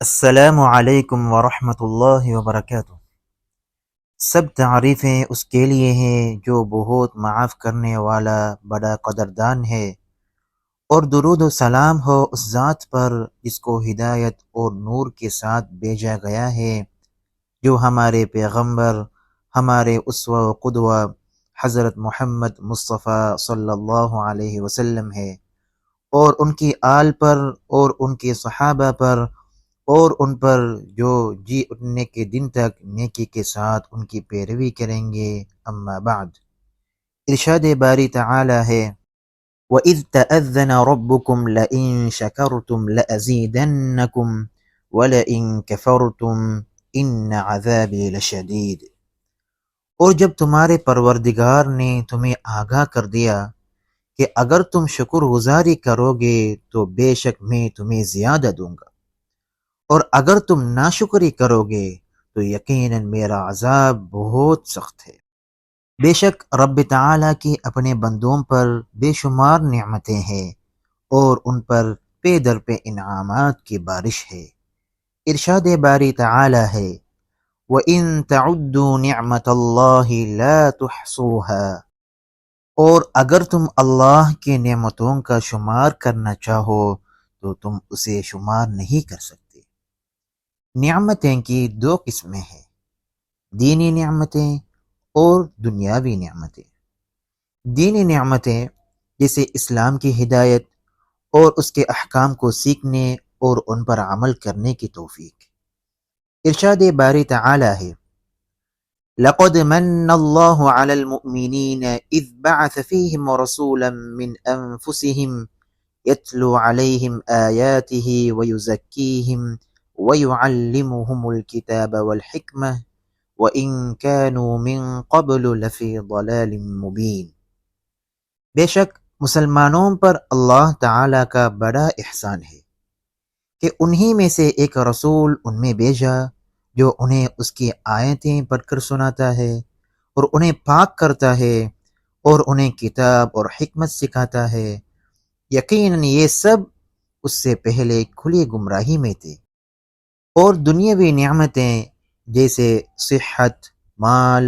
السلام علیکم ورحمۃ اللہ وبرکاتہ۔ سب تعریفیں اس کے لیے ہیں جو بہت معاف کرنے والا بڑا قدردان ہے، اور درود و سلام ہو اس ذات پر جس کو ہدایت اور نور کے ساتھ بھیجا گیا ہے، جو ہمارے پیغمبر، ہمارے اسوہ و قدوہ حضرت محمد مصطفیٰ صلی اللہ علیہ وسلم ہے، اور ان کی آل پر اور ان کے صحابہ پر اور ان پر جو جی اٹھنے کے دن تک نیکی کے ساتھ ان کی پیروی کریں گے۔ اما بعد، ارشاد باری تعالی ہے، وَإِذْ تَأَذَّنَ رَبُّكُمْ لَئِن شَكَرْتُمْ لَأَزِيدَنَّكُمْ وَلَئِن كَفَرْتُمْ إِنَّ عَذَابِي لَشَدِيدٌ۔ اور جب تمہارے پروردگار نے تمہیں آگاہ کر دیا کہ اگر تم شکر گزاری کرو گے تو بے شک میں تمہیں زیادہ دوں گا، اور اگر تم ناشکری کرو گے تو یقیناً میرا عذاب بہت سخت ہے۔ بے شک رب تعالیٰ کی اپنے بندوں پر بے شمار نعمتیں ہیں، اور ان پر پے در پہ انعامات کی بارش ہے۔ ارشاد باری تعالیٰ ہے، وَإِن تَعُدُّوا نِعْمَةَ اللَّهِ لَا تُحْصُوهَا، اور اگر تم اللہ کی نعمتوں کا شمار کرنا چاہو تو تم اسے شمار نہیں کر سکتے۔ نعمتیں کی دو قسمیں ہیں، دینی نعمتیں اور دنیاوی نعمتیں۔ دینی نعمتیں جیسے اسلام کی ہدایت اور اس کے احکام کو سیکھنے اور ان پر عمل کرنے کی توفیق۔ ارشاد باری تعالی ہے، لَقَدْ مَنَّ اللَّهُ عَلَى الْمُؤْمِنِينَ إِذْ بَعَثَ فِيهِمْ رَسُولًا مِّنْ أَنفُسِهِمْ يَتْلُو عَلَيْهِمْ آيَاتِهِ وَيُزَكِّيهِمْ وَيُعَلِّمُهُمُ الْكِتَابَ وَالْحِكْمَةَ وَإِن كَانُوا مِن قَبْلُ لَفِي ضَلَالٍ مُبِينٍ۔ بے شک مسلمانوں پر اللہ تعالیٰ کا بڑا احسان ہے کہ انہی میں سے ایک رسول ان میں بھیجا جو انہیں اس کی آیتیں پڑھ کر سناتا ہے اور انہیں پاک کرتا ہے اور انہیں کتاب اور حکمت سکھاتا ہے۔ یقیناً یہ سب اس سے پہلے کھلی گمراہی میں تھے۔ اور دنیاوی نعمتیں جیسے صحت، مال،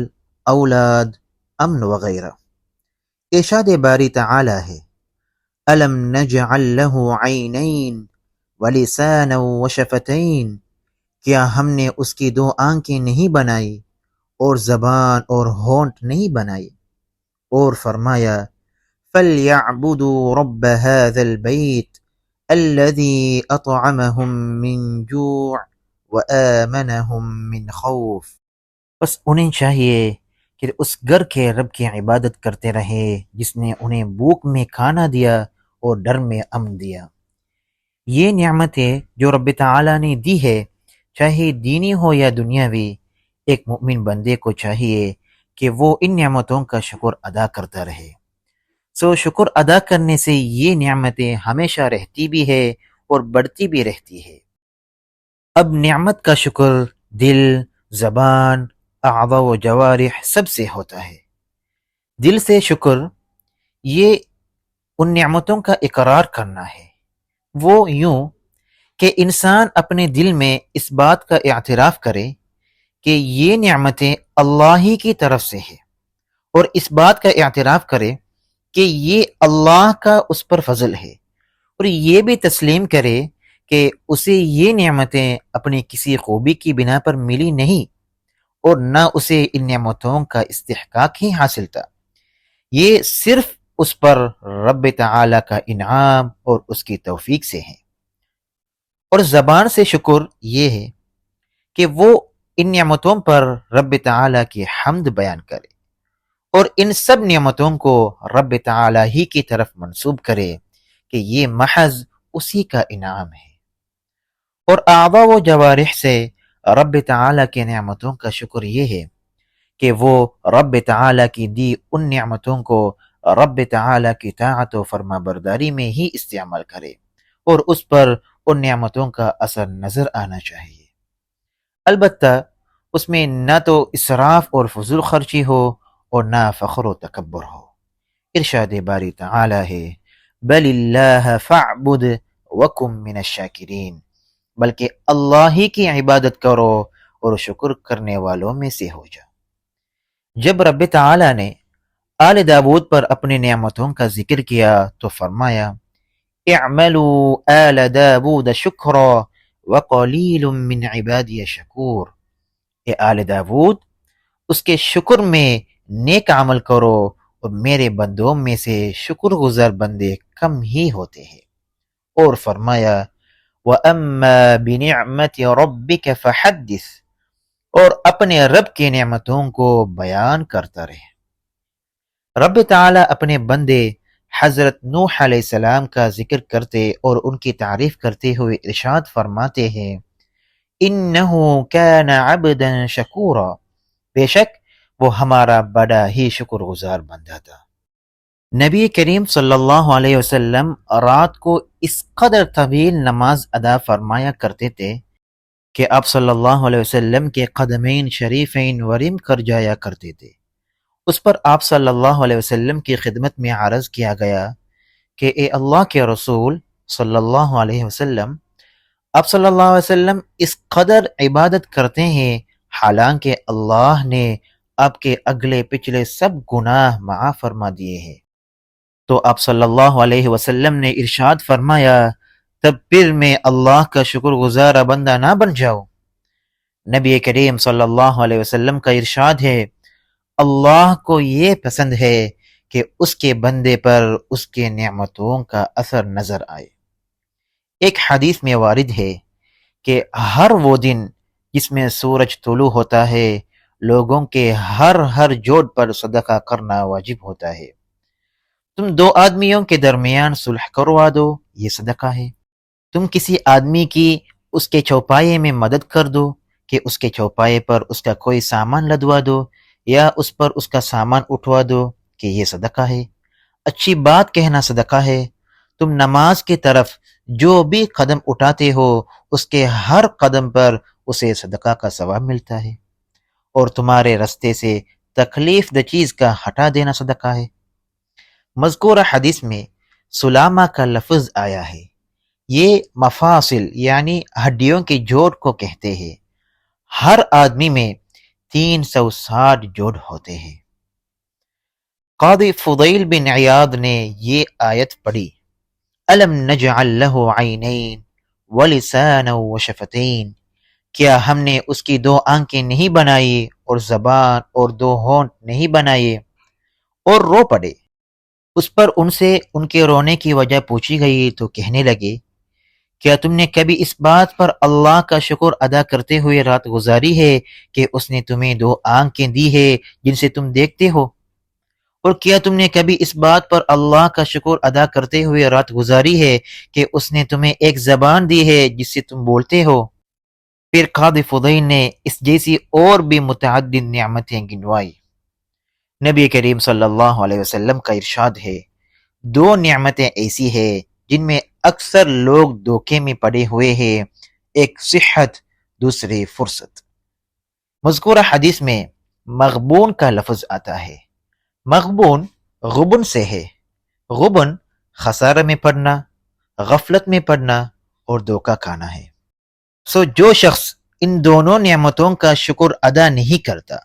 اولاد، امن وغیرہ۔ ارشاد باری تعالی ہے، أَلَمْ نَجْعَلْ لَهُ عَيْنَيْنِ وَلِسَانًا وَشَفَتَيْنِ، کیا ہم نے اس کی دو آنکھیں نہیں بنائی اور زبان اور ہونٹ نہیں بنائے؟ اور فرمایا، فَلْيَعْبُدُوا رَبَّ هَذَا الْبَيْتِ الَّذِي أَطْعَمَهُم مِّن جُوعٍ وَآمَنَهُم مِّن خَوْفٍ۔ بس انہیں چاہیے کہ اس گھر کے رب کی عبادت کرتے رہے جس نے انہیں بھوک میں کھانا دیا اور ڈر میں امن دیا۔ یہ نعمتیں جو رب تعالیٰ نے دی ہے، چاہے دینی ہو یا دنیاوی، ایک مومن بندے کو چاہیے کہ وہ ان نعمتوں کا شکر ادا کرتا رہے۔ شکر ادا کرنے سے یہ نعمتیں ہمیشہ رہتی بھی ہے اور بڑھتی بھی رہتی ہے۔ اب نعمت کا شکر دل، زبان، اعضاء و جوارح سب سے ہوتا ہے۔ دل سے شکر یہ ان نعمتوں کا اقرار کرنا ہے، وہ یوں کہ انسان اپنے دل میں اس بات کا اعتراف کرے کہ یہ نعمتیں اللہ ہی کی طرف سے ہے، اور اس بات کا اعتراف کرے کہ یہ اللہ کا اس پر فضل ہے، اور یہ بھی تسلیم کرے کہ اسے یہ نعمتیں اپنی کسی خوبی کی بنا پر ملی نہیں، اور نہ اسے ان نعمتوں کا استحقاق ہی حاصل تھا، یہ صرف اس پر رب تعالیٰ کا انعام اور اس کی توفیق سے ہے۔ اور زبان سے شکر یہ ہے کہ وہ ان نعمتوں پر رب تعالیٰ کی حمد بیان کرے اور ان سب نعمتوں کو رب تعالیٰ ہی کی طرف منسوب کرے کہ یہ محض اسی کا انعام ہے۔ اور اعضاء و جوارح سے رب تعالیٰ کی نعمتوں کا شکر یہ ہے کہ وہ رب تعالیٰ کی دی ان نعمتوں کو رب تعالیٰ کی طاعت و فرما برداری میں ہی استعمال کرے، اور اس پر ان نعمتوں کا اثر نظر آنا چاہیے۔ البتہ اس میں نہ تو اسراف اور فضول خرچی ہو اور نہ فخر و تکبر ہو۔ ارشاد باری تعالی ہے، بل اللہ فاعبد وکم من الشاکرین، بلکہ اللہ ہی کی عبادت کرو اور شکر کرنے والوں میں سے ہو جا۔ جب رب تعالی نے آل داود پر اپنی نعمتوں کا ذکر کیا تو فرمایا اعملوا آل داود شکرا وقلیل من عبادی شکور، اے آل داود اس کے شکر میں نیک عمل کرو اور میرے بندوں میں سے شکر گزار بندے کم ہی ہوتے ہیں۔ اور فرمایا وَأَمَّا بِنِعْمَةِ رَبِّكَ فَحَدِّثْ، اور اپنے رب کی نعمتوں کو بیان کرتا رہے۔ رب تعالی اپنے بندے حضرت نوح علیہ السلام کا ذکر کرتے اور ان کی تعریف کرتے ہوئے ارشاد فرماتے ہیں انہو کان عبدا شکورا، بے شک وہ ہمارا بڑا ہی شکر گزار بندہ تھا۔ نبی کریم صلی اللہ علیہ وسلم رات کو اس قدر طویل نماز ادا فرمایا کرتے تھے کہ آپ صلی اللہ علیہ وسلم کے قدمین شریفین ورم کر جایا کرتے تھے۔ اس پر آپ صلی اللہ علیہ وسلم کی خدمت میں عرض کیا گیا کہ اے اللہ کے رسول صلی اللہ علیہ وسلم، آپ صلی اللہ علیہ وسلم اس قدر عبادت کرتے ہیں حالانکہ اللہ نے آپ کے اگلے پچھلے سب گناہ معاف فرما دیے ہیں۔ تو آپ صلی اللہ علیہ وسلم نے ارشاد فرمایا تب پھر میں اللہ کا شکر گزار بندہ نہ بن جاؤں؟ نبی کریم صلی اللہ علیہ وسلم کا ارشاد ہے اللہ کو یہ پسند ہے کہ اس کے بندے پر اس کے نعمتوں کا اثر نظر آئے۔ ایک حدیث میں وارد ہے کہ ہر وہ دن جس میں سورج طلوع ہوتا ہے لوگوں کے ہر جوڑ پر صدقہ کرنا واجب ہوتا ہے۔ تم دو آدمیوں کے درمیان صلح کروا دو، یہ صدقہ ہے۔ تم کسی آدمی کی اس کے چوپائے میں مدد کر دو کہ اس کے چوپائے پر اس کا کوئی سامان لدوا دو یا اس پر اس کا سامان اٹھوا دو کہ یہ صدقہ ہے۔ اچھی بات کہنا صدقہ ہے۔ تم نماز کی طرف جو بھی قدم اٹھاتے ہو اس کے ہر قدم پر اسے صدقہ کا ثواب ملتا ہے، اور تمہارے رستے سے تکلیف دہ چیز کا ہٹا دینا صدقہ ہے۔ مذکورہ حدیث میں سلامہ کا لفظ آیا ہے، یہ مفاصل یعنی ہڈیوں کے جوڑ کو کہتے ہیں۔ ہر آدمی میں 360 جوڑ ہوتے ہیں۔ قاضی فضیل بن عیاض نے یہ آیت پڑھی الم نجعل لہ عینین ولسانا وشفتین، کیا ہم نے اس کی 2 آنکھیں نہیں بنائی اور زبان اور 2 ہونٹ نہیں بنائے؟ اور رو پڑے۔ اس پر ان سے ان کے رونے کی وجہ پوچھی گئی تو کہنے لگے کیا تم نے کبھی اس بات پر اللہ کا شکر ادا کرتے ہوئے رات گزاری ہے کہ اس نے تمہیں 2 آنکھیں دی ہے جن سے تم دیکھتے ہو؟ اور کیا تم نے کبھی اس بات پر اللہ کا شکر ادا کرتے ہوئے رات گزاری ہے کہ اس نے تمہیں ایک زبان دی ہے جس سے تم بولتے ہو؟ پھر قاضی فضیل نے اس جیسی اور بھی متعدد نعمتیں گنوائی۔ نبی کریم صلی اللہ علیہ وسلم کا ارشاد ہے 2 نعمتیں ایسی ہیں جن میں اکثر لوگ دھوکے میں پڑے ہوئے ہیں، ایک صحت، دوسری فرصت۔ مذکورہ حدیث میں مغبون کا لفظ آتا ہے۔ مغبون غبن سے ہے۔ غبن خسارہ میں پڑنا، غفلت میں پڑنا اور دھوکہ کھانا ہے۔ جو شخص ان دونوں نعمتوں کا شکر ادا نہیں کرتا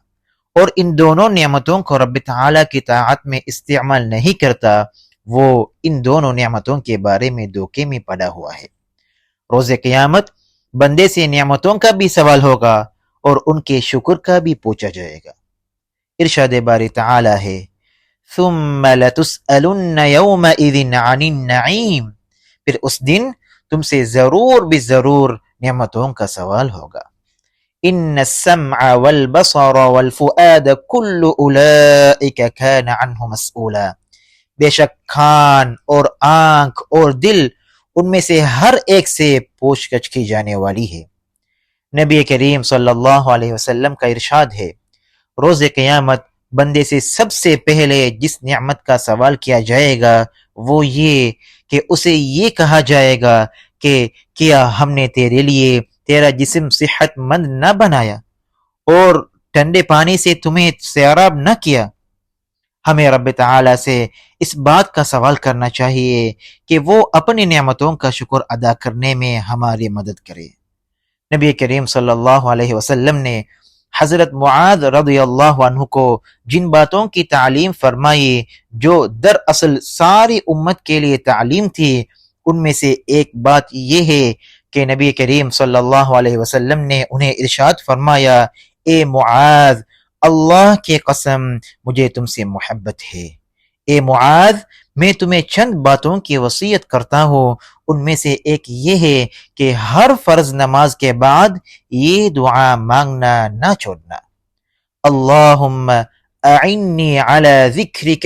اور ان دونوں نعمتوں کو رب تعالیٰ کی طاعت میں استعمال نہیں کرتا وہ ان دونوں نعمتوں کے بارے میں دھوکے میں پڑا ہوا ہے۔ روز قیامت بندے سے نعمتوں کا بھی سوال ہوگا اور ان کے شکر کا بھی پوچھا جائے گا۔ ارشاد باری تعالی ہے ثم لتسألن یومئذ عن النعیم، پھر اس دن تم سے ضرور بھی ضرور نعمتوں کا سوال ہوگا۔ ان السمع والبصر والفؤاد كل اولئک کان عنہ مسئولا، بے شک کان اور آنکھ اور دل ان میں سے ہر ایک سے پوچھ گچھ کی جانے والی ہے۔ نبی کریم صلی اللہ علیہ وسلم کا ارشاد ہے روز قیامت بندے سے سب سے پہلے جس نعمت کا سوال کیا جائے گا وہ یہ کہ اسے یہ کہا جائے گا کہ کیا ہم نے تیرے لیے تیرا جسم صحت مند نہ بنایا اور ٹھنڈے پانی سے تمہیں سیراب نہ کیا؟ ہمیں رب تعالیٰ سے اس بات کا سوال کرنا چاہیے کہ وہ اپنی نعمتوں کا شکر ادا کرنے میں ہماری مدد کرے۔ نبی کریم صلی اللہ علیہ وسلم نے حضرت معاذ رضی اللہ عنہ کو جن باتوں کی تعلیم فرمائی جو دراصل ساری امت کے لیے تعلیم تھی، ان میں سے ایک بات یہ ہے کہ نبی کریم صلی اللہ علیہ وسلم نے انہیں ارشاد فرمایا، اے معاذ، اللہ کی قسم مجھے تم سے محبت ہے۔ اے معاذ، میں تمہیں چند باتوں کی وصیت کرتا ہوں، ان میں سے ایک یہ ہے کہ ہر فرض نماز کے بعد یہ دعا مانگنا نہ چھوڑنا، اللہم اعنی علی ذکرک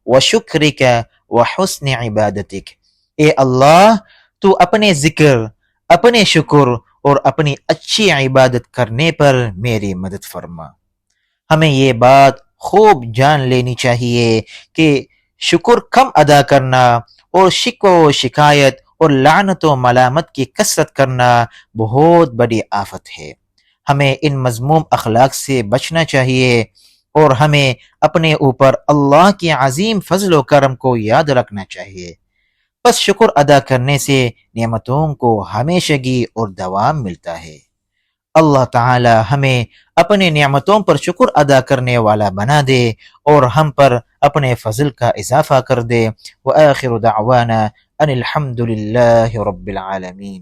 و شکرک و حسن عبادتک۔ اے اللہ، تو اپنے ذکر، اپنے شکر اور اپنی اچھی عبادت کرنے پر میری مدد فرما۔ ہمیں یہ بات خوب جان لینی چاہیے کہ شکر کم ادا کرنا اور شکوہ و شکایت اور لعنت و ملامت کی کثرت کرنا بہت بڑی آفت ہے۔ ہمیں ان مذموم اخلاق سے بچنا چاہیے اور ہمیں اپنے اوپر اللہ کی عظیم فضل و کرم کو یاد رکھنا چاہیے۔ بس شکر ادا کرنے سے نعمتوں کو ہمیشگی اور دوام ملتا ہے۔ اللہ تعالی ہمیں اپنے نعمتوں پر شکر ادا کرنے والا بنا دے اور ہم پر اپنے فضل کا اضافہ کر دے۔ وآخر دعوانا ان الحمد للہ رب العالمین۔